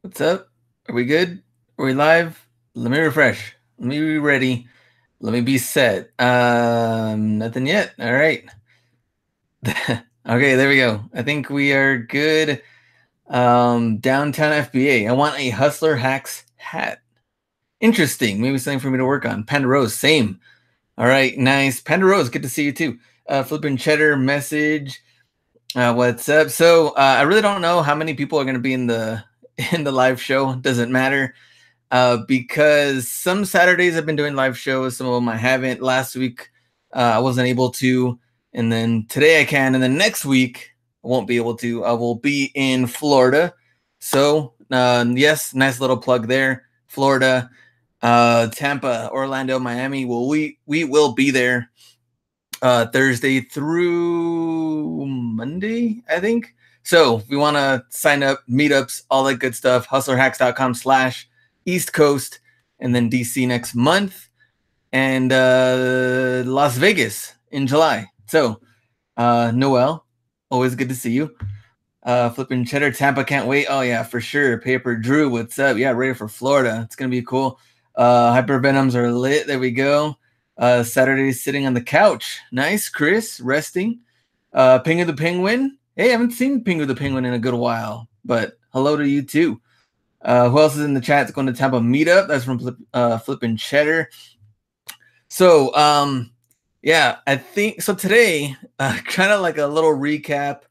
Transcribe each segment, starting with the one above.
What's up? Are we good? Are we live? Let me refresh. Let me be ready. Let me be set. Nothing yet. All right. Okay, there we go. I think we are good. Downtown FBA. I want a Hustler Hacks hat. Interesting. Maybe something for me to work on. Panda Rose, same. All right, nice. Panda Rose, good to see you too. Flipping Cheddar message. What's up? So I really don't know how many people are going to be in the in the live show. Doesn't matter because some Saturdays I've been doing live shows, some of them I haven't. Last week I wasn't able to, and then today I can, and then next week I won't be able to. I will be in Florida, so yes, nice little plug there. Florida, Tampa, Orlando, Miami. Well, we will be there Thursday through Monday, I think. So if we want to sign up, meetups, all that good stuff, hustlerhacks.com/East Coast, and then DC next month, and Las Vegas in July. So Noel, always good to see you. Flipping Cheddar, Tampa, can't wait. Oh yeah, for sure. Paper Drew, what's up? Yeah, ready for Florida. It's gonna be cool. Hypervenoms are lit. There we go. Saturday sitting on the couch. Nice, Chris, resting. Pingu the Penguin. Hey, I haven't seen Pingu the Penguin in a good while, but hello to you too. Who else is in the chat? It's going to Tampa meetup. That's from Flipping Cheddar. So, yeah, I think so. Today, kind of like a little recap.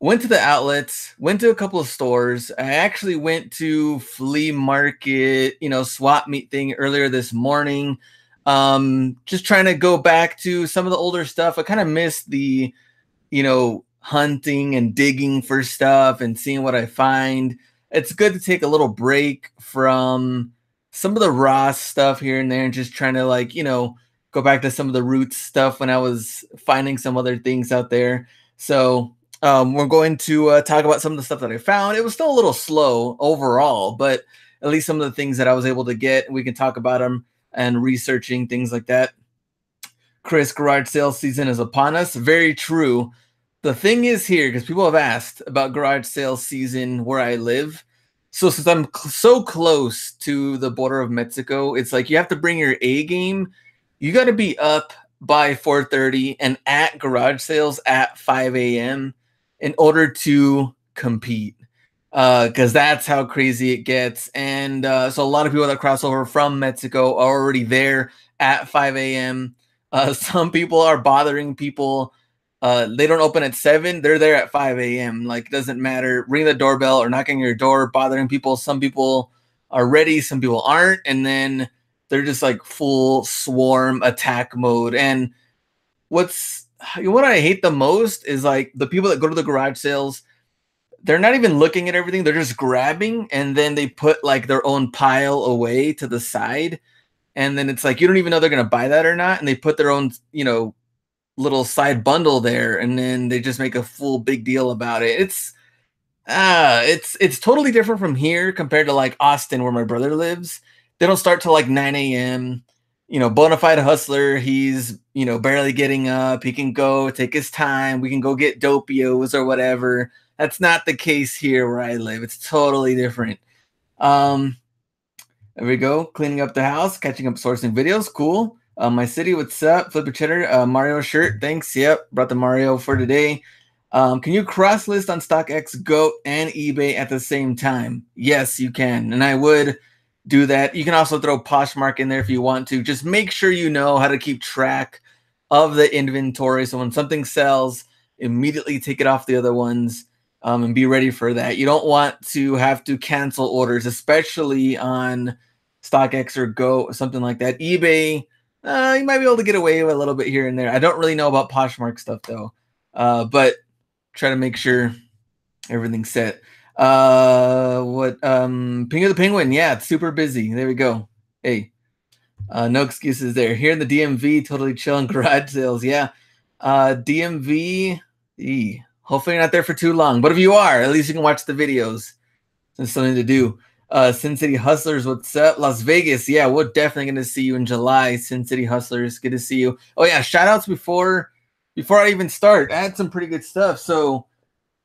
Went to the outlets, went to a couple of stores. I actually went to Flea Market, swap meet thing earlier this morning. Just trying to go back to some of the older stuff. I kind of missed the, hunting and digging for stuff and seeing what I find. It's good to take a little break from some of the raw stuff here and there and just trying to go back to some of the roots stuff when I was finding some other things out there. So we're going to talk about some of the stuff that I found. It was still a little slow overall, but at least some of the things that I was able to get, we can talk about them and researching things like that. Chris, garage sale season is upon us. Very true. The thing is here, because people have asked about garage sale season where I live. So since I'm so close to the border of Mexico, it's like you have to bring your A game. You got to be up by 4:30 and at garage sales at 5 a.m. in order to compete, because that's how crazy it gets. And so a lot of people that cross over from Mexico are already there at 5 a.m. Some people are bothering people. They don't open at 7. They're there at 5 a.m. Like, it doesn't matter. Ring the doorbell or knocking your door, bothering people. Some people are ready, some people aren't. And then they're just like full swarm attack mode. And what I hate the most is like the people that go to the garage sales, they're not even looking at everything. They're just grabbing and then they put like their own pile away to the side. And then it's like, you don't even know they're going to buy that or not. And they put their own, little side bundle there. And then they just make a full big deal about it. It's totally different from here compared to like Austin, where my brother lives. They don't start till like 9 a.m. Bonafide hustler. He's, barely getting up. He can go take his time. We can go get dopios or whatever. That's not the case here where I live. It's totally different. There we go. Cleaning up the house, catching up sourcing videos. Cool. My city, what's up? Flipper Cheddar, Mario shirt. Thanks. Yep. Brought the Mario for today. Can you cross list on StockX, Goat, and eBay at the same time? Yes, you can. And I would do that. You can also throw Poshmark in there if you want to. Just make sure you know how to keep track of the inventory. So when something sells, immediately take it off the other ones, and be ready for that. You don't want to have to cancel orders, especially on StockX or Go or something like that. eBay, you might be able to get away with a little bit here and there. I don't really know about Poshmark stuff though, but try to make sure everything's set. Ping of the Penguin, yeah, it's super busy. There we go. Hey, no excuses there. Here in the DMV, totally chilling garage sales. Yeah, DMV. Hopefully you're not there for too long, but if you are, at least you can watch the videos. There's something to do. Sin City Hustlers, what's up? Las Vegas, yeah, we're definitely going to see you in July. Sin City Hustlers, good to see you. Oh yeah, shout outs before I even start. I had some pretty good stuff. So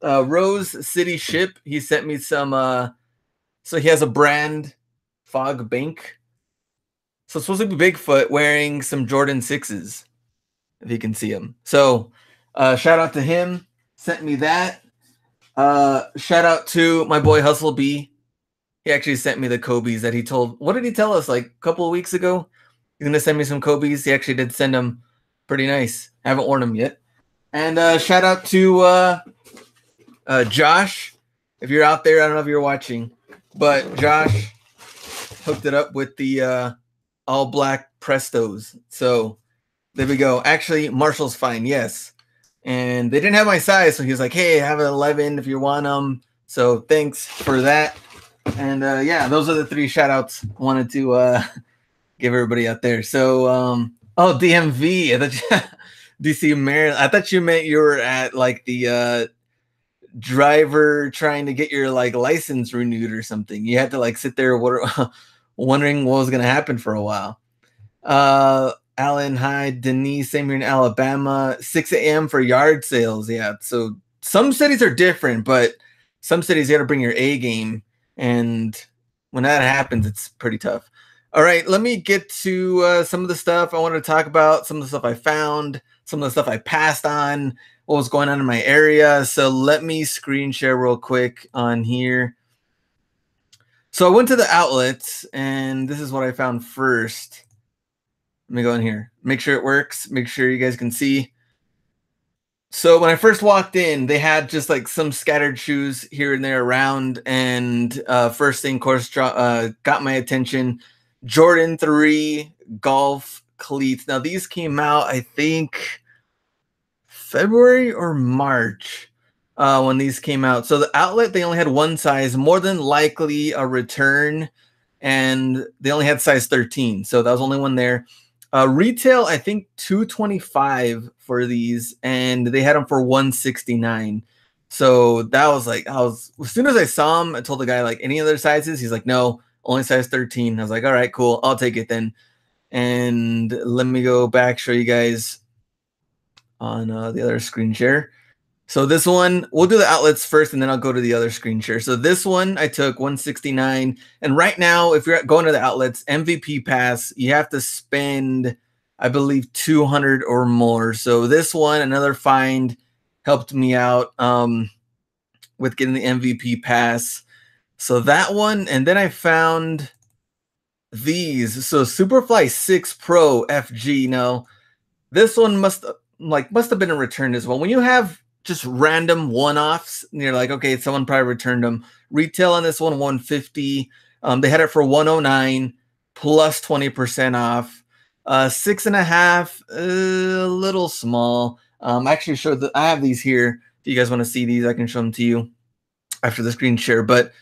Rose City Ship, he sent me some So he has a brand, Fog Bank. So it's supposed to be Bigfoot wearing some Jordan 6s, if you can see him. So shout out to him. Sent me that. Shout out to my boy Hustle B. He actually sent me the Kobe's that he told. What did he tell us like a couple of weeks ago? He's gonna send me some Kobe's. He actually did send them. Pretty nice. I haven't worn them yet. And shout out to Josh. If you're out there, I don't know if you're watching, but Josh hooked it up with the all black Prestos. So there we go. Actually, Marshall's fine. Yes. And they didn't have my size, so he was like, "Hey, I have an 11 if you want them." So thanks for that. And yeah, those are the 3 shout outs I wanted to give everybody out there. So oh, DMV. I thought DC Maryland. I thought you meant you were at like the driver trying to get your like license renewed or something. You had to like sit there wondering what was gonna happen for a while. Alan, hi. Denise, same here in Alabama. 6 a.m. for yard sales. Yeah. So some cities are different, but some cities you got to bring your A game. And when that happens, it's pretty tough. All right. Let me get to some of the stuff I wanted to talk about, some of the stuff I found, some of the stuff I passed on, what was going on in my area. So let me screen share real quick on here. So I went to the outlets, and this is what I found first. Let me go in here, make sure it works, make sure you guys can see. So when I first walked in, they had just like some scattered shoes here and there around. And first thing, of course, got my attention. Jordan 3 golf cleats. Now these came out, I think, February or March when these came out. So the outlet, they only had one size, more than likely a return. And they only had size 13. So that was only one there. Retail, I think $225 for these, and they had them for $169. So that was like, as soon as I saw them, I told the guy like any other sizes. He's like, no, only size 13. I was like, all right, cool, I'll take it then. And let me go back, show you guys on the other screen share. So this one, we'll do the outlets first, and then I'll go to the other screen share. So this one I took $169, and right now, if you're going to the outlets, MVP pass, you have to spend, I believe, $200 or more. So this one, another find, helped me out with getting the MVP pass. So that one, and then I found these. So Superfly 6 Pro FG. Now this one must have been a return as well. When you have just random one-offs, and you're like, okay, someone probably returned them. Retail on this one, $150. They had it for $109 plus 20% off. 6.5, a little small. Actually, I have these here. If you guys want to see these, I can show them to you after the screen share. But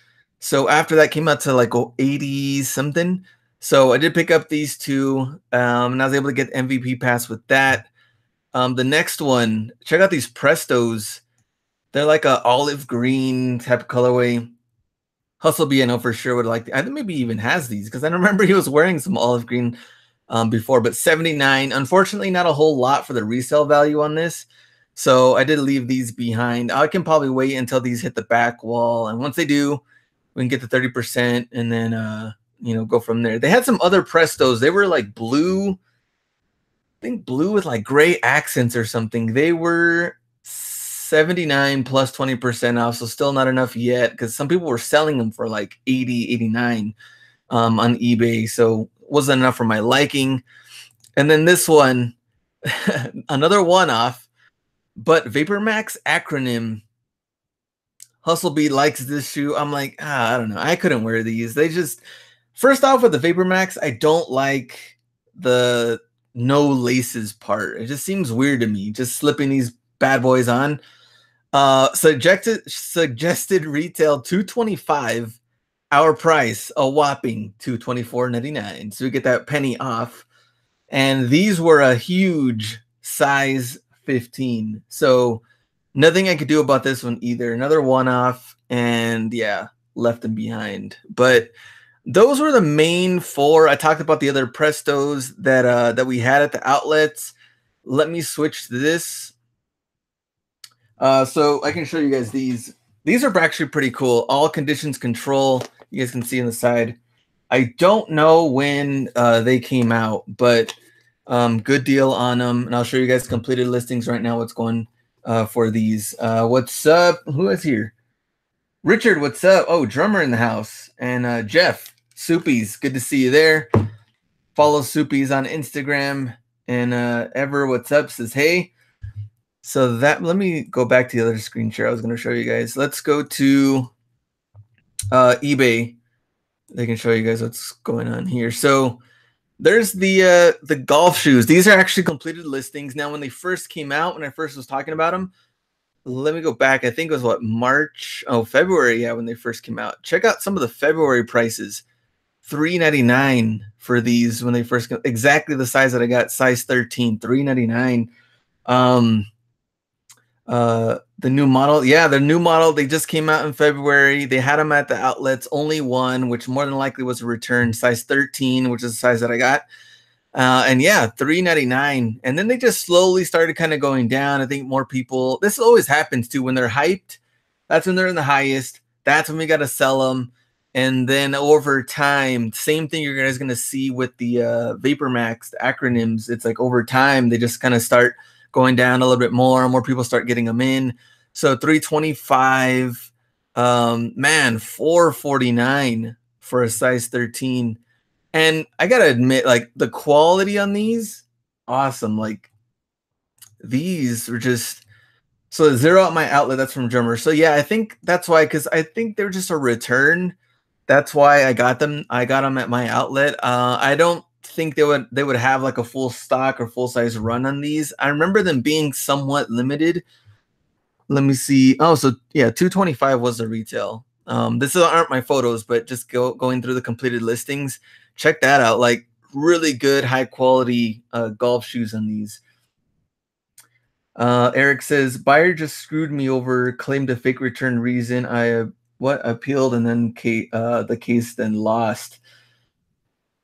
so after that came out to like 80 something. So I did pick up these two, and I was able to get MVP pass with that. The next one, check out these Prestos. They're like a olive green type of colorway. Hustle B, I know for sure would like. I think maybe he even has these because I remember he was wearing some olive green before. But 79. Unfortunately, not a whole lot for the resale value on this. So I did leave these behind. I can probably wait until these hit the back wall, and once they do, we can get to 30%, and then go from there. They had some other Prestos. They were like blue. I think blue with like gray accents or something. They were 79 plus 20% off, so still not enough yet because some people were selling them for like 80, 89 on eBay, so wasn't enough for my liking. And then this one, another one-off, but VaporMax acronym. Hustle B likes this shoe. I'm like, I don't know. I couldn't wear these. They just, first off, with the VaporMax, I don't like the no laces part. It just seems weird to me, just slipping these bad boys on. Suggested retail $225. Our price a whopping $224.99. So we get that penny off. And these were a huge size 15. So nothing I could do about this one either. Another one-off, and yeah, left them behind. But those were the main 4. I talked about the other Prestos that we had at the outlets. Let me switch to this. So I can show you guys these. These are actually pretty cool. All conditions control You guys can see on the side. I don't know when they came out, but good deal on them. And I'll show you guys completed listings right now. What's going for these? What's up? Who is here? Richard, what's up? Oh, drummer in the house. And Jeff, Soupies, good to see you there. Follow Soupies on Instagram. And Ever, what's up? Says, hey. So that, let me go back to the other screen share I was going to show you guys. Let's go to eBay. They can show you guys what's going on here. So there's the golf shoes. These are actually completed listings. Now, when they first came out, when I first was talking about them, let me go back. I think it was what, March? Oh, February. Yeah, when they first came out. Check out some of the February prices. $3.99 for these when they first came. Exactly the size that I got, size 13, $3.99. The new model, yeah, the new model, they just came out in February. They had them at the outlets, only one, which more than likely was a return, size 13, which is the size that I got. And yeah, $3.99. And then they just slowly started kind of going down. I think more people, this always happens too, when they're hyped, that's when they're in the highest. That's when we got to sell them. And then over time, same thing you're guys going to see with the Vapor Max, the acronyms. It's like over time, they just kind of start going down a little bit more people start getting them in. So 325, man, 449 for a size 13. And I gotta admit, like, the quality on these, awesome. Like, these were just, so zero at my outlet, that's from Drummer. So yeah, I think that's why, because I think they're just a return. That's why I got them. I got them at my outlet. I don't think they would have like a full stock or full size run on these. I remember them being somewhat limited. Let me see. Oh, so yeah, 225 was the retail. This aren't my photos, but just going through the completed listings. Check that out. Like, really good, high quality golf shoes on these. Eric says, buyer just screwed me over, claimed a fake return reason. I appealed, and then the case then lost.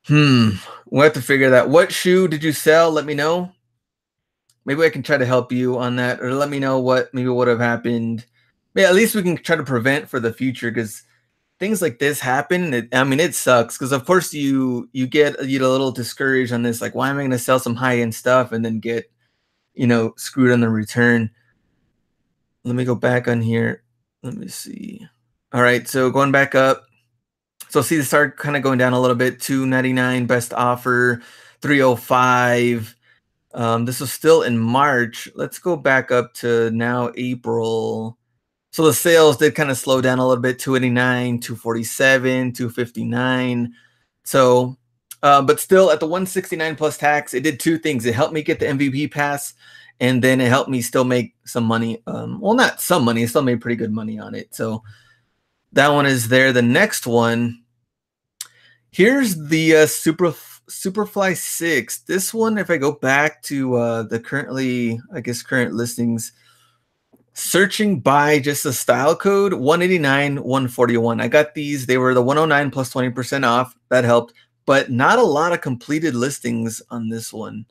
We'll have to figure that. What shoe did you sell? Let me know. Maybe I can try to help you on that, or let me know what maybe would have happened. Yeah, at least we can try to prevent for the future, because things like this happen. I mean, it sucks, because of course you get a little discouraged on this. Like, why am I going to sell some high end stuff and then get screwed on the return? Let me go back on here. Let me see. All right, so going back up. So see, they start kind of going down a little bit. $2.99 best offer, $3.05. This was still in March. Let's go back up to now April. So the sales did kind of slow down a little bit. $2.89, $2.47, $2.59. So, but still at the $169 plus tax, it did two things. It helped me get the MVP pass, and then it helped me still make some money. Well, not some money. I still made pretty good money on it. So that one is there. The next one, here's the Superfly 6. This one, if I go back to the current listings, searching by just the style code, 189, 141. I got these. They were the 109 plus 20% off. That helped, but not a lot of completed listings on this one.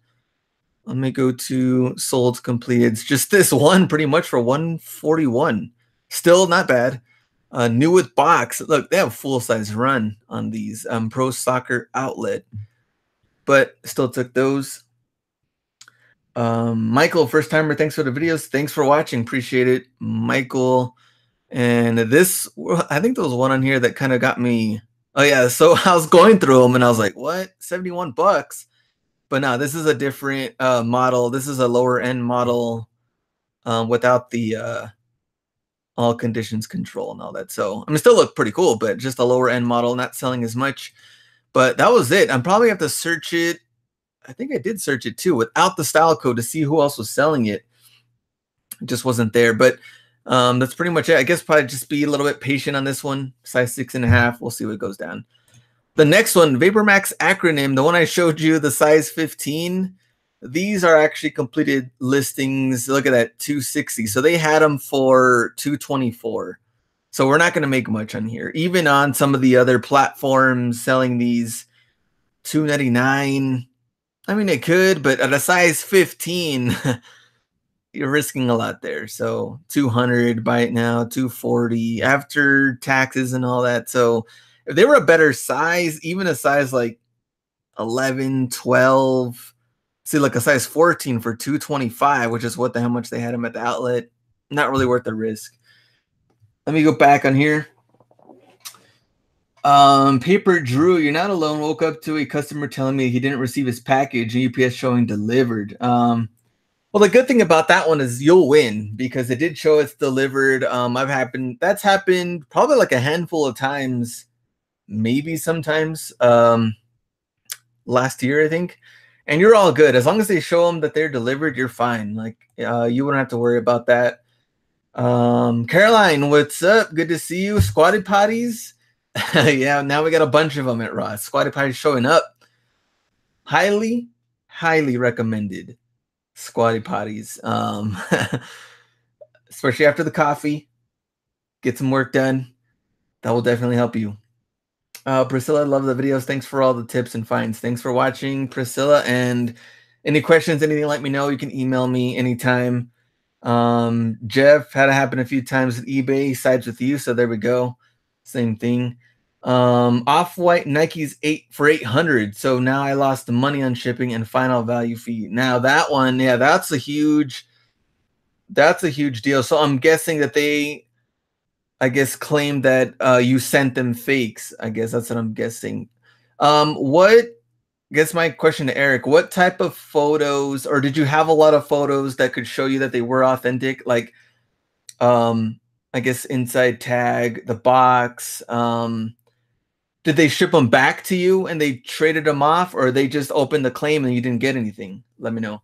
Let me go to sold completed. It's just this one pretty much for 141. Still not bad. New with box. Look, they have full size run on these. Pro Soccer Outlet, but still took those. Michael, first timer, thanks for the videos. Thanks for watching. Appreciate it, Michael. And this, I think there was one on here that kind of got me. Oh yeah, so I was going through them and I was like, what? $71? But no, this is a different model. This is a lower end model without the all conditions control and all that. So I mean, still look pretty cool, but just a lower end model, not selling as much. But that was it. I'm probably have to search it. I think I did search it too without the style code to see who else was selling it. It just wasn't there. But that's pretty much it. I guess probably just be a little bit patient on this one. Size 6.5. We'll see what goes down. The next one, Vapor Max acronym, the one I showed you, the size 15. These are actually completed listings. Look at that, 260. So they had them for 224. So we're not going to make much on here. Even on some of the other platforms selling these, 299. I mean, it could, but at a size 15, you're risking a lot there. So 200, buy it now, 240 after taxes and all that. So If they were a better size, even a size like 11, 12, see like a size 14 for 225, which is how much they had them at the outlet. Not really worth the risk. Let me go back on here. Paper Drew, you're not alone. Woke up to a customer telling me he didn't receive his package and UPS showing delivered. Well, the good thing about that one is you'll win because it did show it's delivered. That's happened probably like a handful of times, maybe sometimes last year, I think. And you're all good. As long as they show them that they're delivered, you're fine. Like you wouldn't have to worry about that. Caroline, what's up? Good to see you. Squatty potties. Yeah, now we got a bunch of them at Ross. Squatty potties showing up. Highly, highly recommended. Squatty potties. Especially after the coffee. Get some work done. That will definitely help you. Priscilla, love the videos. Thanks for all the tips and finds. Thanks for watching, Priscilla. And any questions, anything, let me know. You can email me anytime. Jeff, had it happen a few times at eBay, sides with you. So there we go. Same thing. Off-white Nikes 8 for 800. So now I lost the money on shipping and final value fee. Now that one, yeah, that's a huge deal. So I'm guessing that they, I guess, claim that you sent them fakes. I guess that's what I'm guessing. I guess my question to Eric, what type of photos, or did you have a lot of photos that could show you that they were authentic? Like, I guess inside tag, the box. Did they ship them back to you and they traded them off, or they just opened the claim and you didn't get anything? Let me know.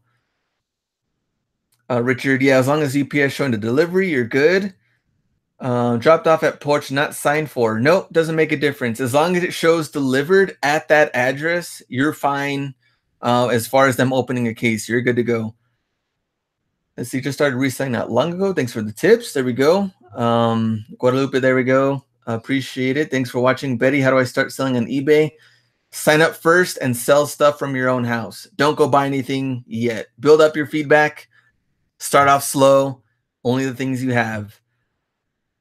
Richard, yeah, as long as UPS showing the delivery, you're good. Dropped off at porch, not signed for. Nope, doesn't make a difference. As long as it shows delivered at that address, you're fine. As far as them opening a case, you're good to go. Let's see, just started reselling not long ago. Thanks for the tips. There we go. Guadalupe, there we go. Appreciate it. Thanks for watching. Betty, how do I start selling on eBay? Sign up first and sell stuff from your own house. Don't go buy anything yet. Build up your feedback. Start off slow. Only the things you have.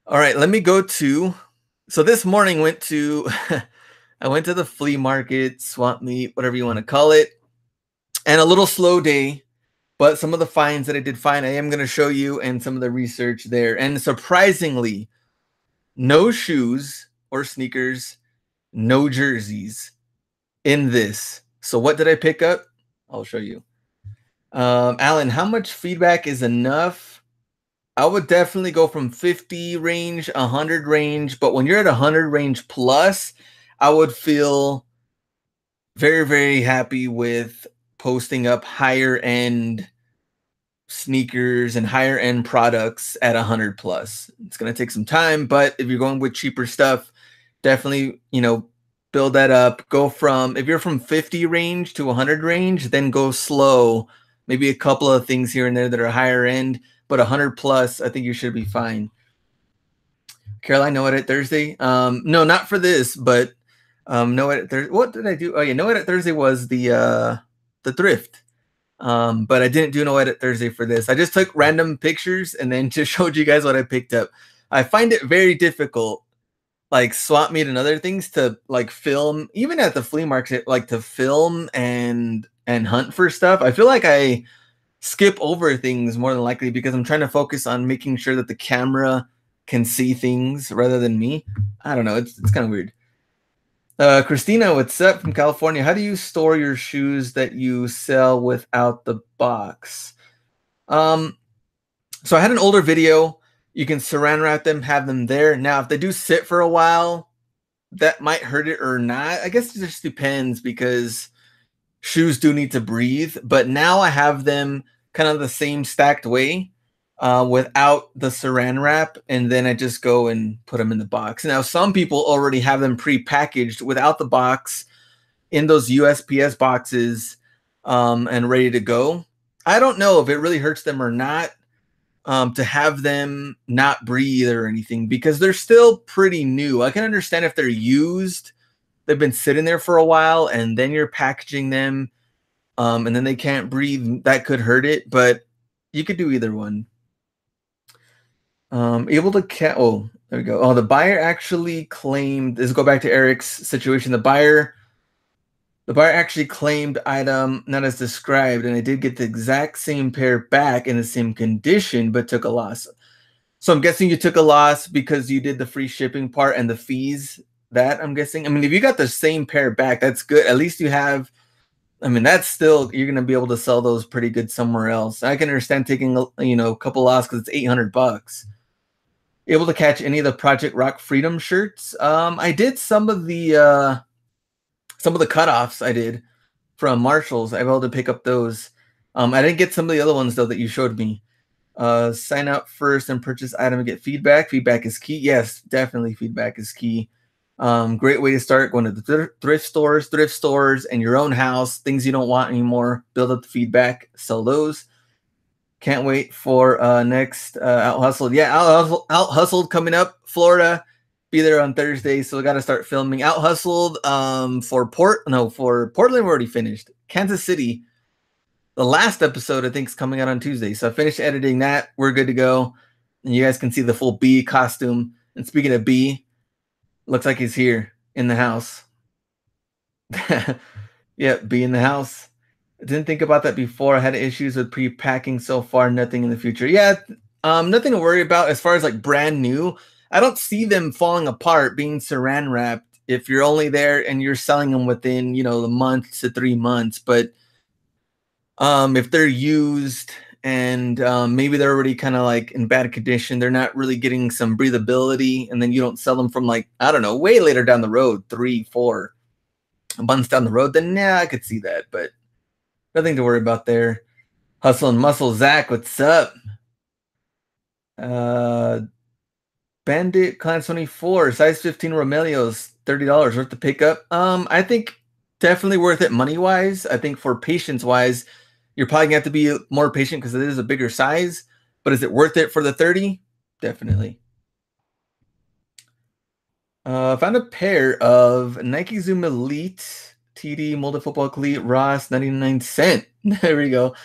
All right, let me go to. So this morning I went to the flea market, swamp meet, whatever you want to call it, and a little slow day. But some of the finds that I did find, I am going to show you, and some of the research there. And surprisingly, no shoes or sneakers, no jerseys in this. So what did I pick up? I'll show you. Alan, how much feedback is enough? I would definitely go from 50 range, 100 range. But when you're at 100 range plus, I would feel very, very happy with posting up higher end sneakers and higher end products at 100 plus. It's going to take some time, but if you're going with cheaper stuff, definitely, build that up. If you're from 50 range to 100 range, then go slow. Maybe a couple of things here and there that are higher end, but 100 plus, I think you should be fine. Caroline, no edit Thursday. No, not for this, but no edit Thursday. What did I do? Oh yeah, no edit Thursday was the thrift. But I didn't do no edit Thursday for this. I just took random pictures and then just showed you guys what I picked up. I find it very difficult, like swap meet and other things, to like film, even at the flea market, like to film and hunt for stuff. I feel like I skip over things more than likely because I'm trying to focus on making sure that the camera can see things rather than me. I don't know. It's kind of weird. Christina, what's up from California? How do you store your shoes that you sell without the box? So I had an older video. You can saran wrap them, have them there. Now, if they do sit for a while, that might hurt it or not. I guess it just depends because shoes do need to breathe. But now I have them kind of the same stacked way without the saran wrap, and then I just go and put them in the box. Now, some people already have them pre-packaged without the box in those USPS boxes and ready to go. I don't know if it really hurts them or not to have them not breathe or anything because they're still pretty new. I can understand if they're used, they've been sitting there for a while, and then you're packaging them and then they can't breathe. That could hurt it, but you could do either one. Able to oh, there we go. Oh, the buyer actually claimed, let's go back to Eric's situation. The buyer actually claimed item not as described, and I did get the exact same pair back in the same condition, but took a loss. So I'm guessing you took a loss because you did the free shipping part and the fees. That I'm guessing. I mean, if you got the same pair back, that's good. At least you have. I mean, that's still, you're gonna be able to sell those pretty good somewhere else. I can understand taking a couple loss because it's $800. Able to catch any of the Project Rock Freedom shirts? I did some of the cutoffs. I did from Marshalls. I was able to pick up those. I didn't get some of the other ones though that you showed me. Sign up first and purchase item and get feedback. Feedback is key. Yes, definitely feedback is key. Great way to start, going to the thrift stores, and your own house. Things you don't want anymore. Build up the feedback. Sell those. Can't wait for next Out Hustled. Yeah, Out Hustled coming up. Florida. Be there on Thursday, so we got to start filming. Out Hustled for Portland. We're already finished. Kansas City. The last episode I think is coming out on Tuesday, so I finished editing that. We're good to go, and you guys can see the full bee costume. And speaking of bee, looks like he's here in the house. Yeah, bee in the house. I didn't think about that before. I had issues with pre-packing so far. Nothing in the future. Yeah, nothing to worry about as far as like brand new. I don't see them falling apart, being saran wrapped if you're only there and you're selling them within a month to 3 months. But if they're used and maybe they're already kind of like in bad condition, they're not really getting some breathability, and then you don't sell them from like, I don't know, way later down the road, 3-4 months down the road, then yeah, I could see that. But nothing to worry about there. Hustle and Muscle. Zach, what's up? Bandit Clan 24, size 15 Romelios, $30 worth to pick up. I think definitely worth it money wise. I think for patience wise, you're probably gonna have to be more patient because it is a bigger size. But is it worth it for the 30? Definitely. Found a pair of Nike Zoom Elite TD Molded Football Cleat Ross 99¢. There we go.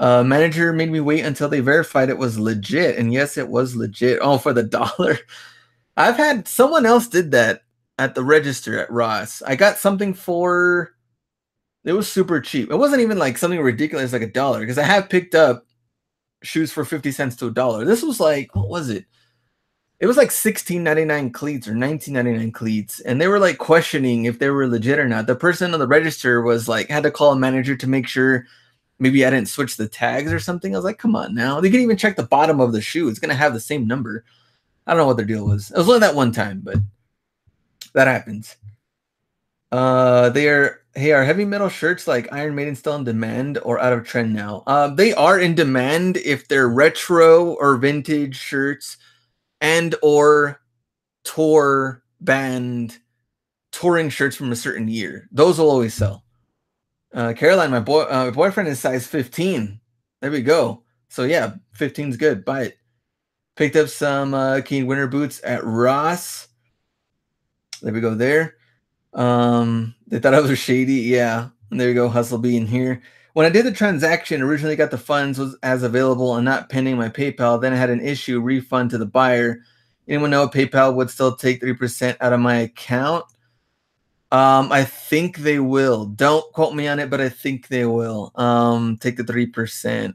Manager made me wait until they verified it was legit, and yes, it was legit. Oh, for the dollar. I've had someone else did that at the register at Ross. I got something for, it was super cheap. It wasn't even like something ridiculous like $1, because I have picked up shoes for 50 cents to $1. This was like, what was it? It was like $16.99 cleats or $19.99 cleats, and they were like questioning if they were legit or not. The person on the register was like, had to call a manager to make sure maybe I didn't switch the tags or something. I was like, come on now. They can even check the bottom of the shoe. It's going to have the same number. I don't know what their deal was. It was only that one time, but that happens. Are heavy metal shirts like Iron Maiden still in demand or out of trend now? They are in demand if they're retro or vintage shirts and or tour band touring shirts from a certain year. Those will always sell. Caroline, my boyfriend is size 15. There we go. So yeah, 15 is good. Buy it. Picked up some Keen winter boots at Ross. There we go there. They thought I was shady. Yeah. And there you go. Hustle being here. When I did the transaction, originally got the funds was as available and not pending my PayPal. Then I had an issue refund to the buyer. Anyone know PayPal would still take 3% out of my account? I think they will. Don't quote me on it, but I think they will. Take the 3%.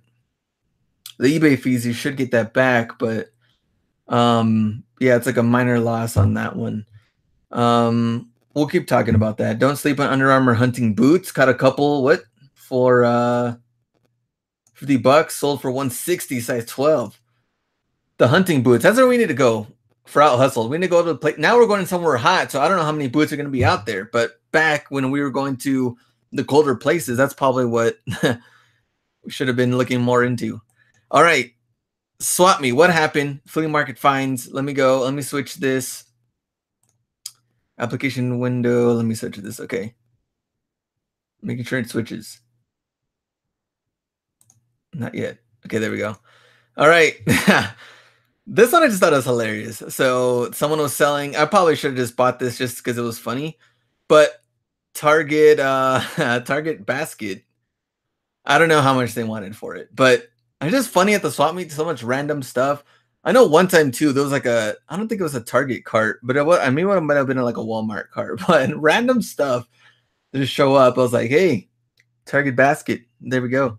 The eBay fees, you should get that back, but yeah, it's like a minor loss on that one. We'll keep talking about that. Don't sleep on Under Armour hunting boots. Caught a couple, for $50, sold for 160, size 12. The hunting boots, that's where we need to go for Out Hustle. We need to go to the place. Now we're going somewhere hot, so I don't know how many boots are going to be out there, but back when we were going to the colder places, that's probably what we should have been looking more into. All right, Swap Me, what happened? Flea Market finds. Let me go. Let me switch this. Application window. Let me switch this. Okay. Making sure it switches. Not yet. Okay, there we go. All right. This one I just thought was hilarious. So someone was selling. I probably should have just bought this just because it was funny. But Target Target basket. I don't know how much they wanted for it, but it's just funny at the swap meet. So much random stuff. I know one time too, there was like I don't think it was a Target cart, but I mean, it might have been like a Walmart cart, but random stuff just show up. I was like, hey, Target basket. There we go.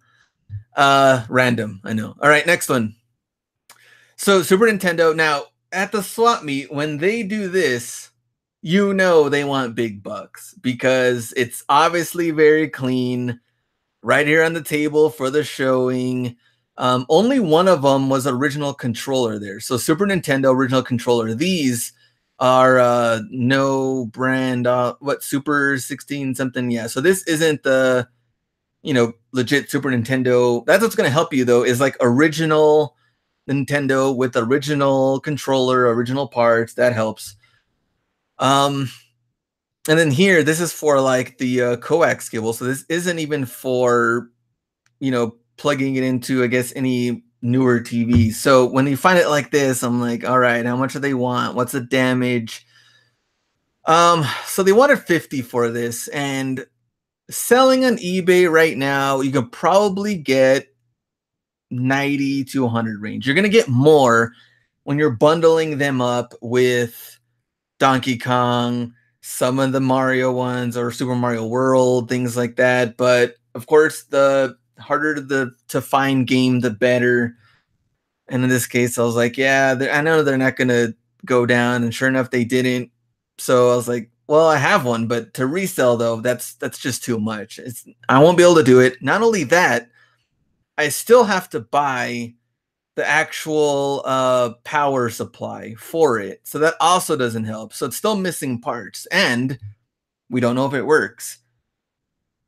Random. I know. All right, next one. So Super Nintendo. Now at the swap meet, when they do this, you know they want big bucks because it's obviously very clean. Right here on the table for the showing. Only one of them was original controller there. So Super Nintendo original controller. These are no brand. What Super 16 something? Yeah. So this isn't the legit Super Nintendo. That's what's going to help you though. Is like original Nintendo with original controller, original parts. That helps. And then here, this is for like the coax cable. So this isn't even for plugging it into, I guess, any newer TV. So when you find it like this, I'm like, all right, how much do they want? What's the damage? So they wanted 50 for this, and selling on eBay right now, you could probably get 90 to 100 range. You're gonna get more when you're bundling them up with Donkey Kong, some of the Mario ones, or Super Mario World, things like that. But of course, the harder to find game, the better. And in this case, I was like, yeah, I know they're not gonna go down, and sure enough, they didn't. So I was like, well, I have one, but to resell though, that's just too much. I won't be able to do it. Not only that, I still have to buy the actual power supply for it. So that also doesn't help. So it's still missing parts, and we don't know if it works.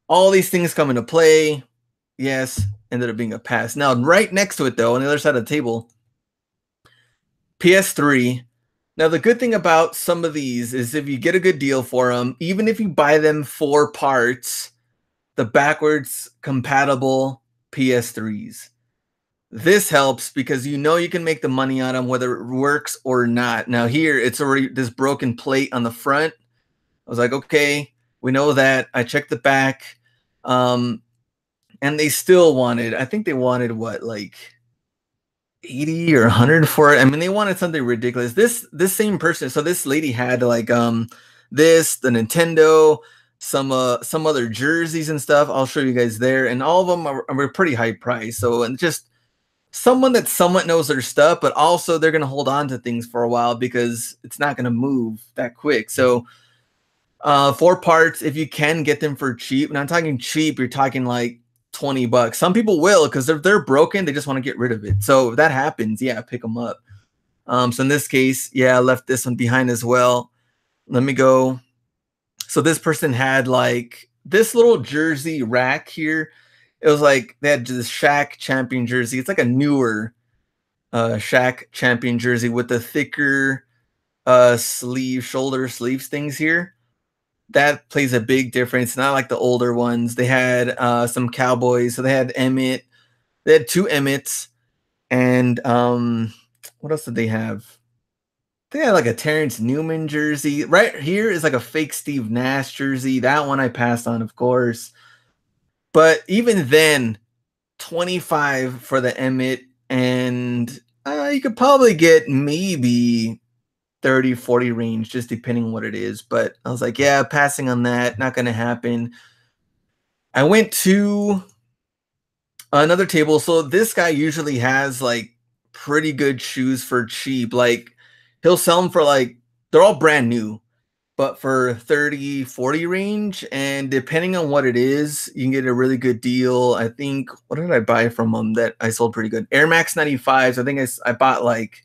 All these things come into play. Yes, ended up being a pass. Now, right next to it, though, on the other side of the table, PS3. Now, the good thing about some of these is if you get a good deal for them, even if you buy them for parts, the backwards compatible PS3s. This helps because you can make the money on them whether it works or not. Now here, it's already this broken plate on the front. I was like, okay, we know that. I checked the back, and they still wanted. I think they wanted what, like 80 or 100 for it. I mean, they wanted something ridiculous. This same person. So this lady had like the Nintendo, some other jerseys and stuff. I'll show you guys there, and all of them are pretty high price. So and just someone that somewhat knows their stuff, but also they're going to hold on to things for a while because it's not going to move that quick. So 4 parts, if you can get them for cheap, and I'm talking cheap, you're talking like $20. Some people will, because if they're broken, they just want to get rid of it. So if that happens, yeah, pick them up. So in this case, yeah, I left this one behind as well. Let me go. So this person had like this little jersey rack here. It was like they had this Shaq champion jersey. It's like a newer Shaq champion jersey with the thicker shoulder sleeves things here. That plays a big difference. Not like the older ones. They had some Cowboys. So they had Emmett. They had 2 Emmets. And what else did they have? They had like a Terrence Newman jersey. Right here is like a fake Steve Nash jersey. That one I passed on, of course. But even then, 25 for the Emmett, and you could probably get maybe 30, 40 range, just depending on what it is. But I was like, yeah, passing on that, not going to happen. I went to another table. So this guy usually has like pretty good shoes for cheap. Like he'll sell them for like, they're all brand new, but for 30, 40 range. And depending on what it is, you can get a really good deal. I think, what did I buy from them that I sold pretty good? Air Max 95s. I think I bought like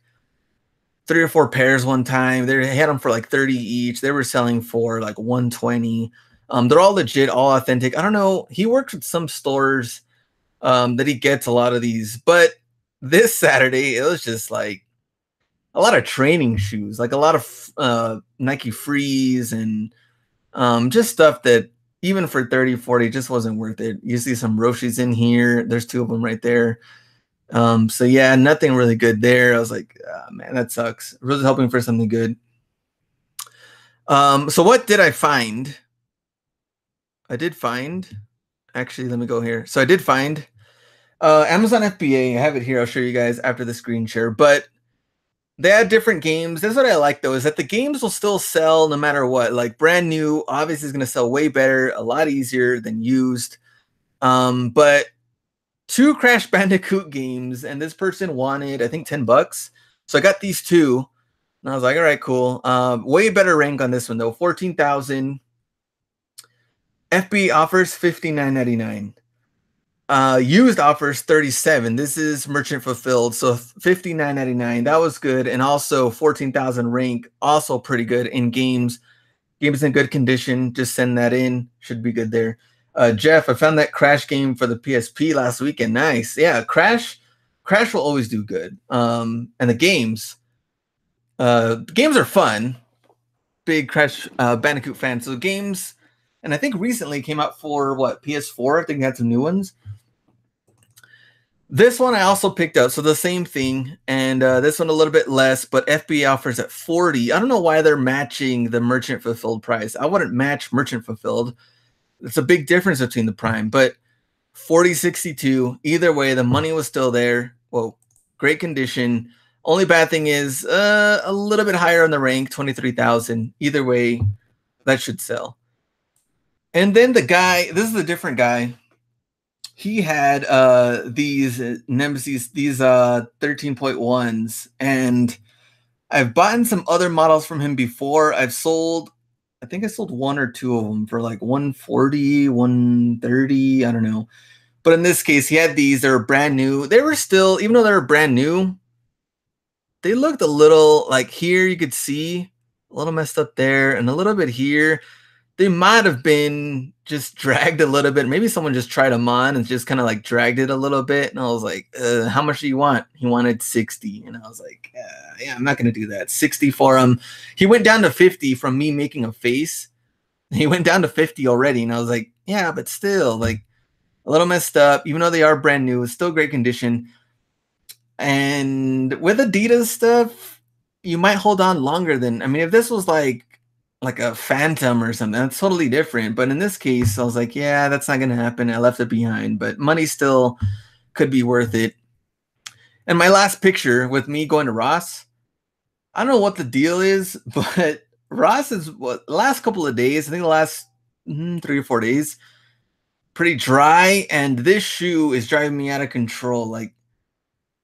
3 or 4 pairs one time. They had them for like 30 each. They were selling for like 120. They're all legit, all authentic. I don't know. He works with some stores that he gets a lot of these, but this Saturday it was just like a lot of training shoes, like a lot of Nike Frees and just stuff that even for 30, 40 just wasn't worth it. You see some Roshis in here. There's 2 of them right there. So yeah, nothing really good there. I was like, man, that sucks. I was hoping for something good. So what did I find? Actually, let me go here. So I did find Amazon FBA. I have it here. I'll show you guys after the screen share. But They had different games. That's what I like though, is that the games will still sell no matter what. Like brand new, obviously is going to sell way better, a lot easier than used. But two Crash Bandicoot games, and this person wanted, I think, $10. So I got these two, and I was like, all right, cool. Way better rank on this one though, 14,000. FB offers $59.99. Used offers 37. This is merchant fulfilled, so $59.99. That was good, and also 14,000 rank, also pretty good in games. Game's in good condition. Just send that in. Should be good there. Jeff, I found that Crash game for the PSP last weekend. Nice. Yeah, Crash will always do good. And the games are fun. Big Crash Bandicoot fan. So games, and I think recently came out for what, PS4. I think they had some new ones. This one I also picked up, so the same thing, and this one a little bit less, but FBA offers at 40. I don't know why they're matching the merchant fulfilled price. I wouldn't match merchant fulfilled. It's a big difference between the prime, but 40.62. Either way, the money was still there. Well, great condition. Only bad thing is a little bit higher on the rank, 23,000. Either way, that should sell. And then the guy, this is a different guy. He had these Nemesis, these 13.1s, and I've bought some other models from him before. I think I sold one or two of them for like 140, 130, I don't know. But in this case, he had these, they were brand new. They were still, even though they were brand new, they looked a little, like here you could see a little messed up there and a little bit here. They might have been just dragged a little bit. Maybe someone just tried them on and just kind of like dragged it a little bit. And I was like, how much do you want? He wanted 60. And I was like, yeah, I'm not going to do that. 60 for him. He went down to 50 from me making a face. He went down to 50 already. And I was like, yeah, but still like a little messed up, even though they are brand new. It's still great condition. And with Adidas stuff, you might hold on longer than, I mean, if this was like a Phantom or something, that's totally different. But in this case, I was like, yeah, that's not going to happen. I left it behind, but money still could be worth it. And my last picture with me going to Ross, I don't know what the deal is, but Ross is what last couple of days, I think the last 3 or 4 days, pretty dry. And this shoe is driving me out of control. Like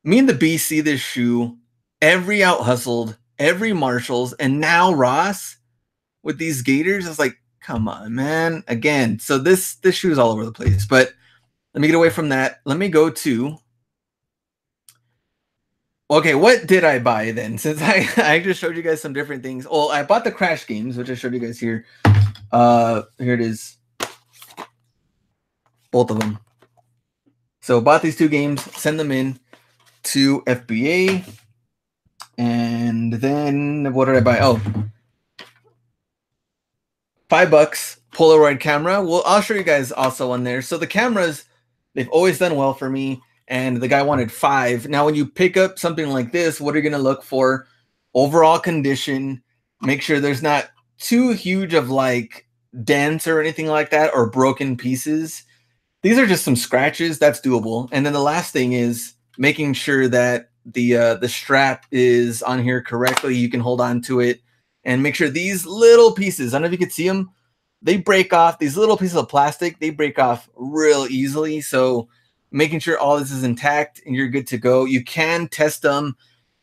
me and the B see this shoe every Out Hustled, every Marshalls, and now Ross with these Gators. It's like, come on, man. Again, so this shoe is all over the place. But let me get away from that. Let me go to, okay, what did I buy then? Since I just showed you guys some different things. Well, I bought the Crash games, which I showed you guys here. Here it is. Both of them. So bought these two games, send them in to FBA. And then what did I buy? Oh, $5 Polaroid camera. Well, I'll show you guys also on there. So the cameras, they've always done well for me. And the guy wanted 5. Now, when you pick up something like this, what are you going to look for? Overall condition. Make sure there's not too huge of like dents or anything like that or broken pieces. These are just some scratches. That's doable. And then the last thing is making sure that the strap is on here correctly. You can hold on to it and make sure these little pieces, I don't know if you can see them, they break off. These little pieces of plastic, they break off real easily. So making sure all this is intact and you're good to go. You can test them,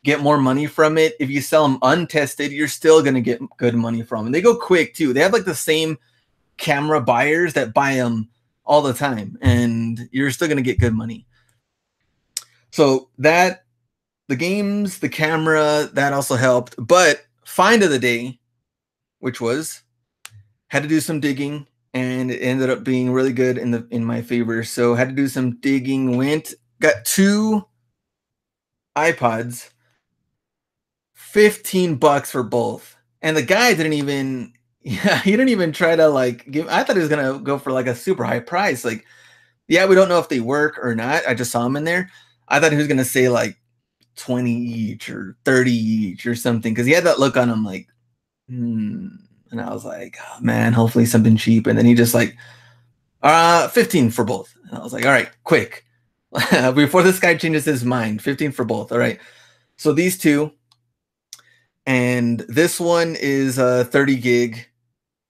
get more money from it. If you sell them untested, you're still going to get good money from them. They go quick too. They have like the same camera buyers that buy them all the time, and you're still going to get good money. So that, the games, the camera, that also helped. But find of the day, which was, had to do some digging, and it ended up being really good in my favor. So had to do some digging, got 2 iPods, $15 for both. And the guy didn't even, yeah, he didn't even try to like give, I thought he was going to go for like a super high price. Like, yeah, we don't know if they work or not. I just saw him in there. I thought he was going to say like 20 each or 30 each or something. Cause he had that look on him like, And I was like, oh, man, hopefully something cheap. And then he just like, 15 for both. And I was like, all right, quick. Before this guy changes his mind, 15 for both. All right. So these two, And this one is 30 gig.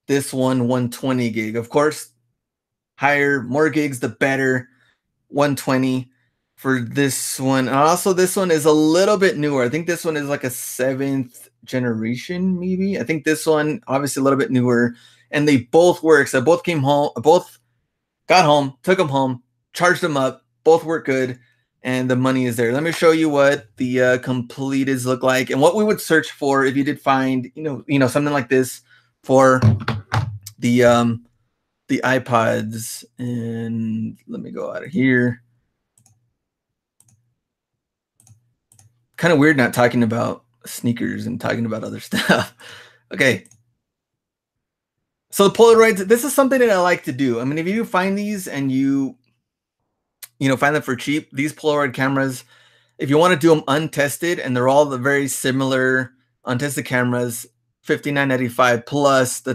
This one 120 gig. Of course, higher, more gigs, the better. 120 for this one. And also, this one is a little bit newer. I think this one is like a 7th generation, maybe. I think this one, obviously, a little bit newer. And they both work. So both came home, both got home, took them home, charged them up. Both work good, and the money is there. Let me show you what the completeds look like and what we would search for if you did find, something like this for the iPods. And let me go out of here. Kind of weird not talking about sneakers and talking about other stuff. Okay. So the Polaroids, this is something that I like to do. I mean, if you find these and you find them for cheap, these Polaroid cameras, if you want to do them untested, and they're all the very similar untested cameras, $59.95 plus the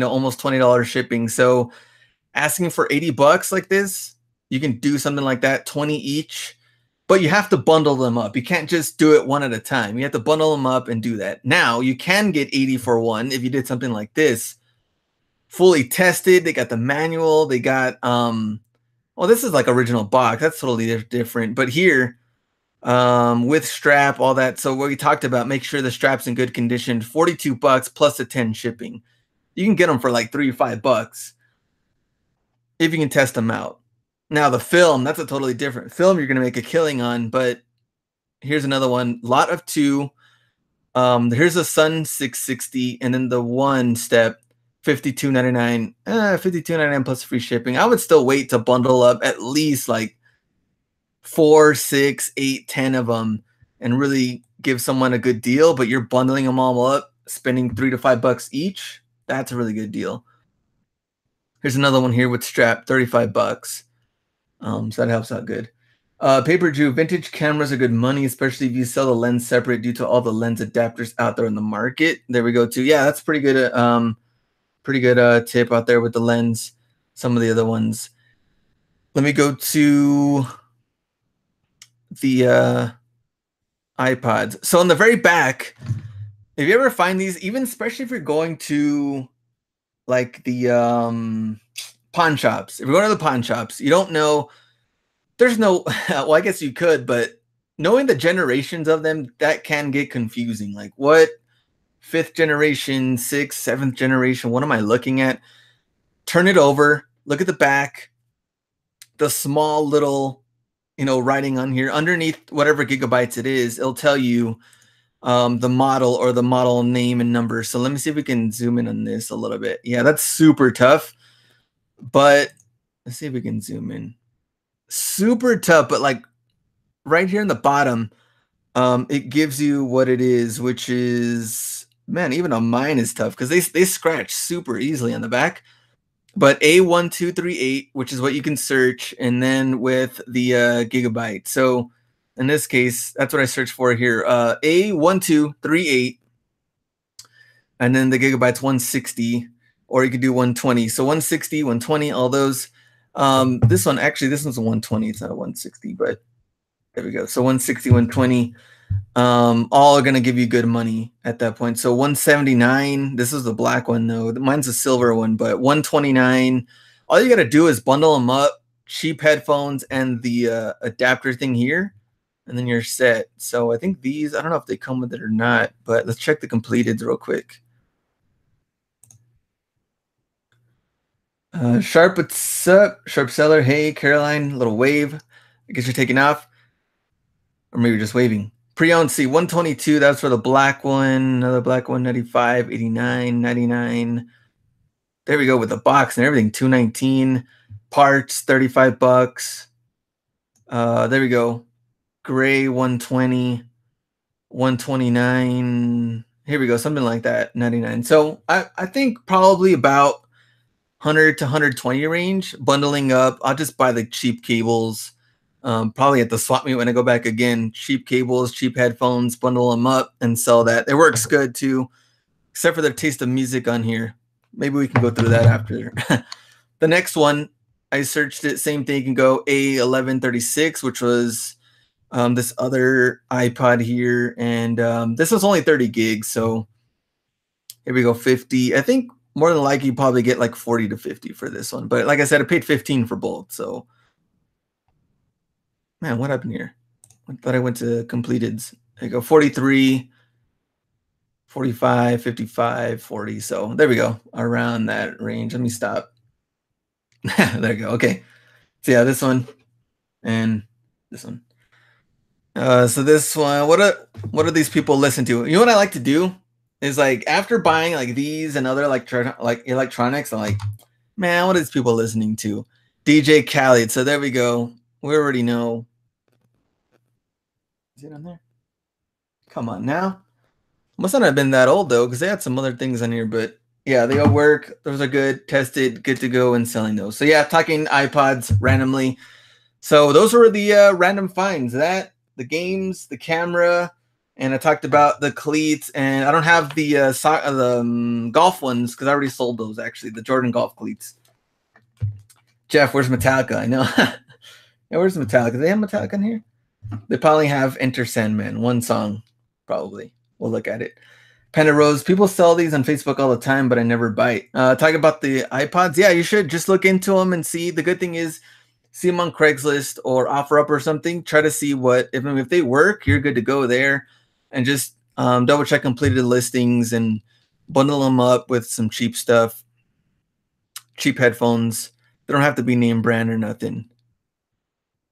almost $20 shipping. So asking for $80 like this, you can do something like that, 20 each, but you have to bundle them up. You can't just do it one at a time. You have to bundle them up and do that. Now you can get 80 for one if you did something like this, fully tested. They got the manual. They got well, this is like original box. That's totally different. But here, with strap, all that. So what we talked about, make sure the strap's in good condition. $42 plus the 10 shipping. You can get them for like $3 or $5 if you can test them out. Now the film, that's a totally different film you're going to make a killing on. But here's another one, lot of 2. Here's a Sun 660, and then the one step, $52.99. $52.99 plus free shipping. I would still wait to bundle up at least like 4, 6, 8, 10 of them and really give someone a good deal. But you're bundling them all up, spending $3 to $5 each. That's a really good deal. Here's another one here with strap, $35. So that helps out good. Paper Jew, vintage cameras are good money, especially if you sell the lens separate due to all the lens adapters out there in the market. There we go too. Yeah, that's pretty good. Pretty good tip out there with the lens. Some of the other ones. Let me go to the iPods. So on the very back, if you ever find these, even especially if you're going to like the pawn shops, if you're going to the pawn shops, you don't know, there's no, well, I guess you could, but knowing the generations of them, that can get confusing. Like what 5th generation, 6th, 7th generation, what am I looking at? Turn it over, look at the back, the small little, writing on here underneath whatever gigabytes it is, it'll tell you the model or the model name and number. So let me see if we can zoom in on this a little bit. Yeah, that's super tough, but let's see if we can zoom in. Super tough, but like right here in the bottom, it gives you what it is, which is, man, even on mine is tough because they scratch super easily on the back. But A1238, which is what you can search, and then with the gigabyte. So in this case, that's what I searched for here. A1238, and then the gigabyte's 160, or you could do 120. So 160, 120, all those. This one's a 120. It's not a 160, but there we go. So 160, 120. All are going to give you good money at that point. So 179, this is the black one though. Mine's a silver one, but 129. All you got to do is bundle them up, cheap headphones and the adapter thing here, and then you're set. So I think these, I don't know if they come with it or not, but let's check the completeds real quick. Sharp, what's up? Sharp Seller, hey, Caroline, little wave. I guess you're taking off. Or maybe you're just waving. Pre-owned C, 122, that's for the black one. Another black one, 95, 89, 99. There we go with the box and everything, 219. Parts, $35. There we go. Gray, 120, 129. Here we go, something like that, 99. So I think probably about 100 to 120 range, bundling up. I'll just buy the cheap cables. Probably at the swap meet when I go back again, cheap cables, cheap headphones, bundle them up and sell that. It works good too, except for the taste of music on here. Maybe we can go through that after. The next one, I searched it, same thing. You can go A1136, which was this other iPod here, and this was only 30 gigs. So here we go, 50. I think more than likely you probably get like 40 to 50 for this one. But like I said, I paid 15 for both. So man, what happened here? I thought I went to completeds. There you go, 43, 45, 55, 40. So there we go, around that range. Let me stop. There you go. Okay. So yeah, this one and this one. So this one, what do these people listen to? You know what I like to do is like after buying like these and other like electronics, I'm like, man, what are these people listening to? DJ Khaled. So there we go. We already know. Is it on there? Come on now. Must not have been that old though, because they had some other things on here, but yeah, they all work. Those are good, tested, good to go, and selling those. So yeah, talking iPods randomly. So those were the random finds. That the games, the camera, and I talked about the cleats. And I don't have the golf ones because I already sold those. Actually, the Jordan golf cleats. Jeff, where's Metallica? I know. Yeah, where's Metallica? Do they have Metallica in here? They probably have Enter Sandman, one song, probably. We'll look at it. Panda Rose, people sell these on Facebook all the time, but I never bite. Talk about the iPods. Yeah, you should just look into them and see. The good thing is, see them on Craigslist or OfferUp or something. Try to see what if they work, you're good to go there, and just double check completed listings and bundle them up with some cheap stuff, cheap headphones. They don't have to be name brand or nothing.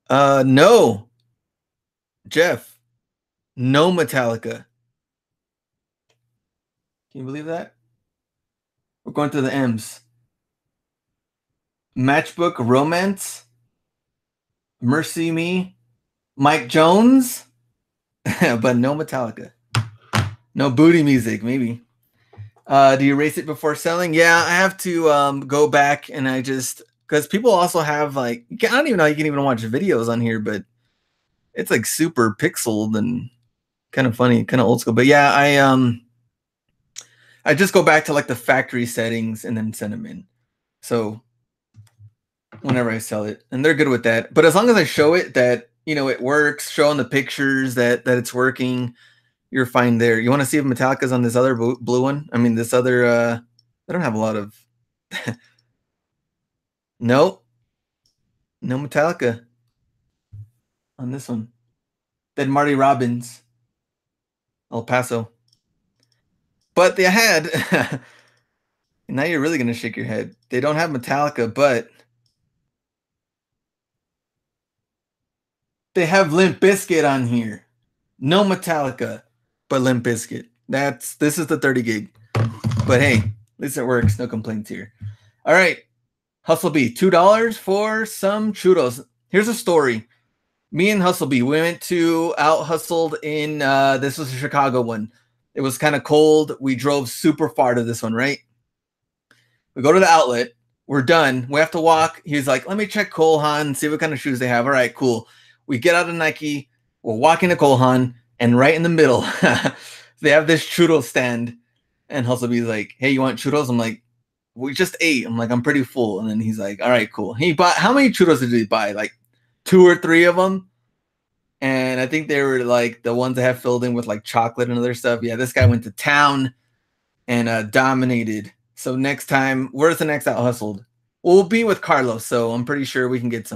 No, Jeff, no Metallica. Can you believe that? We're going through the M's. Matchbook Romance, Mercy Me, Mike Jones, but no Metallica. No booty music, maybe. Do you erase it before selling? Yeah, I have to go back and I just because people also have like I don't even know you can even watch videos on here, but it's like super pixeled and kind of funny, kind of old school. But yeah, I just go back to like the factory settings and then send them in. So whenever I sell it, and they're good with that. But as long as I show it that it works, showing the pictures that it's working, you're fine there. You want to see if Metallica's on this other blue one? I mean, this other. I don't have a lot of. No Metallica on this one. Dead Marty Robbins, El Paso. But they had. Now you're really gonna shake your head. They don't have Metallica, but they have Limp Bizkit on here. No Metallica, but Limp Bizkit. This is the 30 gig. But hey, at least it works. No complaints here. All right. Hustle B, $2 for some churros. Here's a story. Me and Hustle B, we went to out hustled in this was a Chicago one. It was kind of cold. We drove super far to this one, right? We go to the outlet. We're done. We have to walk. He's like, let me check Cole Haan, see what kind of shoes they have. All right, cool. We get out of Nike. We're walking to Cole Haan, and right in the middle, they have this churro stand. And Hustle B's like, hey, you want churros? I'm like, we just ate. I'm like, I'm pretty full. And then he's like, all right, cool. He bought, how many churros did he buy? Like 2 or 3 of them. And I think they were like the ones that have filled in with like chocolate and other stuff. Yeah, this guy went to town and dominated. So next time, where's the next out hustled? We'll be with Carlos. So I'm pretty sure we can get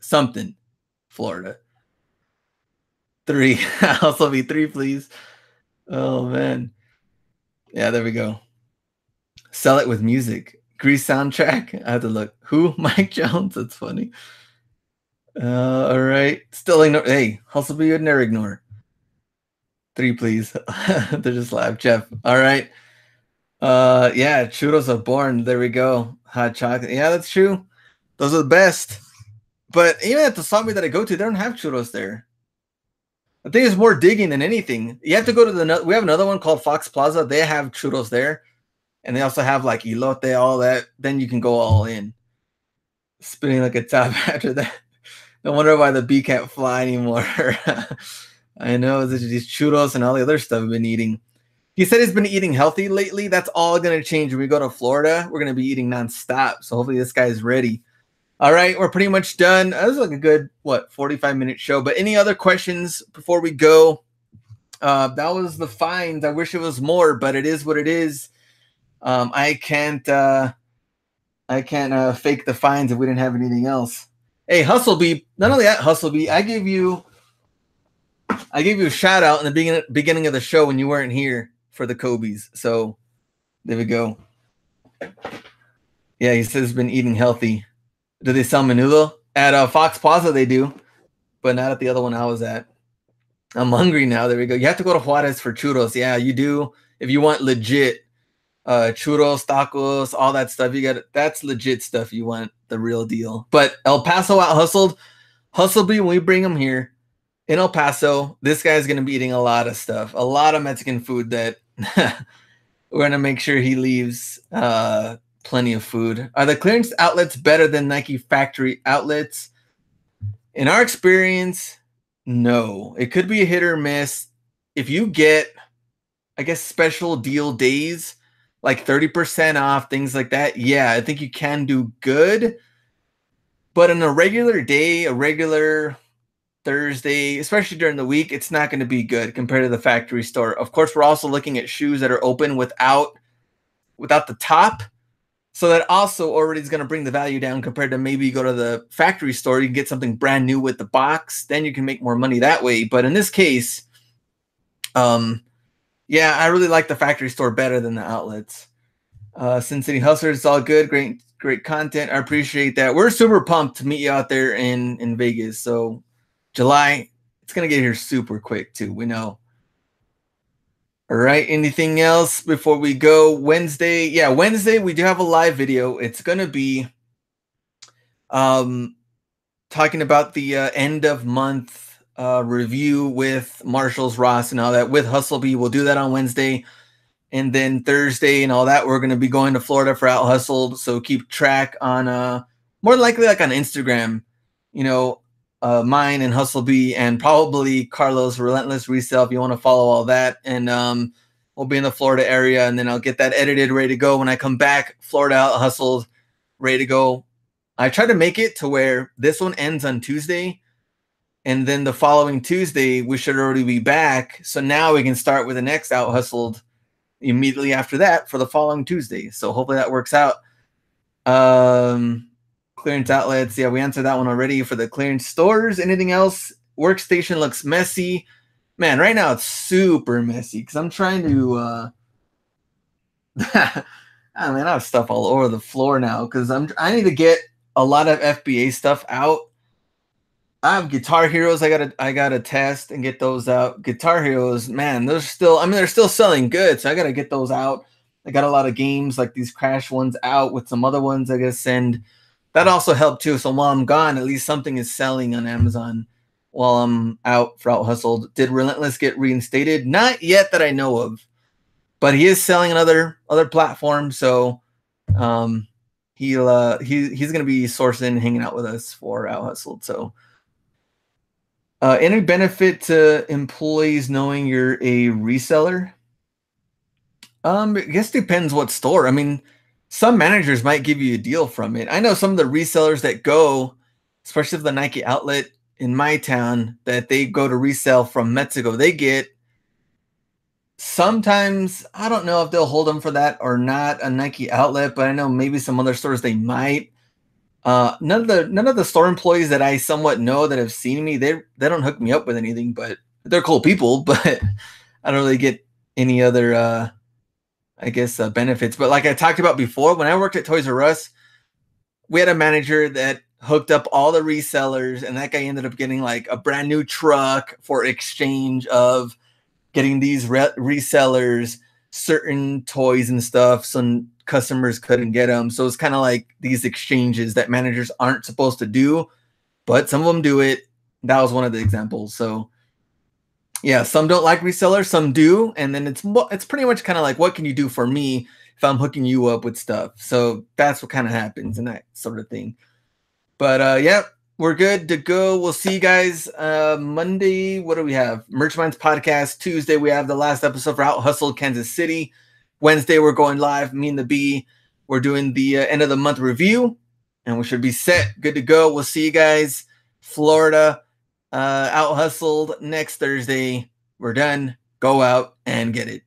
something. Florida. 3. Also be 3, please. Oh man. Yeah, there we go. Sell it with music. Grease soundtrack. I have to look. Who? Mike Jones. That's funny. All right. Still ignore. Hey, Hustle B would never ignore. 3, please. They're just live. Jeff. All right. Yeah, churros are born. There we go. Hot chocolate. Yeah, that's true. Those are the best. But even at the Subway that I go to, they don't have churros there. I think it's more digging than anything. You have to go to we have another one called Fox Plaza. They have churros there. And they also have like elote, all that. Then you can go all in. Spinning like a top after that. No wonder why the bee can't fly anymore. I know these churros and all the other stuff I've been eating. He said he's been eating healthy lately. That's all going to change when we go to Florida. We're going to be eating nonstop. So hopefully this guy's ready. All right, we're pretty much done. That was like a good 45-minute show. But any other questions before we go? That was the fines. I wish it was more, but it is what it is. I can't fake the fines if we didn't have anything else. Hey, Hustlebee. Not only that, Hustlebee, I gave you a shout out in the beginning of the show when you weren't here for the Kobe's. So there we go. Yeah, he says he's been eating healthy. Do they sell menudo at Fox Plaza? They do, but not at the other one I was at. I'm hungry now. There we go. You have to go to Juarez for churros. Yeah, you do. If you want legit churros, tacos, all that stuff, that's legit stuff. You want the real deal. But El Paso out hustled. Hustlebee, when we bring him here in El Paso, this guy's going to be eating a lot of stuff, a lot of Mexican food that we're going to make sure he leaves plenty of food. Are the clearance outlets better than Nike factory outlets? In our experience, no. It could be a hit or miss. If you get, I guess, special deal days, like 30% off, things like that, yeah, I think you can do good. But on a regular day, a regular Thursday, especially during the week, it's not going to be good compared to the factory store. Of course, we're also looking at shoes that are open without the top. So that also already is going to bring the value down compared to maybe you go to the factory store, you can get something brand new with the box. Then you can make more money that way. But in this case, yeah, I really like the factory store better than the outlets. Sin City Hustlers, it's all good. Great content. I appreciate that. We're super pumped to meet you out there in Vegas. So July, it's going to get here super quick too. We know. All right. Anything else before we go? Wednesday. Yeah, Wednesday we do have a live video. It's going to be talking about the end of month review with Marshalls, Ross, and all that with Hustlebee. We'll do that on Wednesday. And then Thursday and all that, we're going to be going to Florida for Out Hustled. So keep track on more likely like on Instagram, mine and Hustlebee, and probably Carlos Relentless Resell if you want to follow all that. And we'll be in the Florida area, and then I'll get that edited, ready to go when I come back. Florida Out Hustled, ready to go. I try to make it to where this one ends on Tuesday, and then the following Tuesday we should already be back. So now we can start with the next Out Hustled immediately after that for the following Tuesday. So hopefully that works out. Clearance outlets. Yeah, we answered that one already. For the clearance stores, anything else? Workstation looks messy. Man, right now it's super messy because I'm trying to I have stuff all over the floor now because I need to get a lot of FBA stuff out. I have Guitar Heroes I gotta test and get those out. Guitar Heroes, man, they're still selling good, so I gotta get those out. I got a lot of games like these Crash ones out with some other ones I gotta send. That also helped too. So while I'm gone, at least something is selling on Amazon while I'm out for Out Hustled. Did Relentless get reinstated? Not yet that I know of, but he is selling on other platforms. So he's gonna be sourcing, hanging out with us for Out Hustled. So any benefit to employees knowing you're a reseller? I guess depends what store. I mean, some managers might give you a deal from it. I know some of the resellers that go, especially the Nike outlet in my town, that they go to resell from Mexico. They get sometimes, I don't know if they'll hold them for that or not, a Nike outlet, but I know maybe some other stores they might. None of the store employees that I somewhat know that have seen me, they don't hook me up with anything, but they're cool people, but I don't really get any other benefits. But like I talked about before, when I worked at Toys R Us, we had a manager that hooked up all the resellers, and that guy ended up getting like a brand new truck for exchange of getting these resellers certain toys and stuff, so customers couldn't get them. So it's kind of like these exchanges that managers aren't supposed to do, but some of them do it. That was one of the examples. So yeah, some don't like resellers, some do, and then it's pretty much kind of like, what can you do for me if I'm hooking you up with stuff? So that's what kind of happens and that sort of thing. But yeah, we're good to go. We'll see you guys Monday. What do we have? Merch Minds podcast. Tuesday we have the last episode for Out Hustle Kansas City. Wednesday we're going live. Me and the B. We're doing the end of the month review. and we should be set, good to go. We'll see you guys. Florida, out hustled next Thursday. We're done. Go out and get it.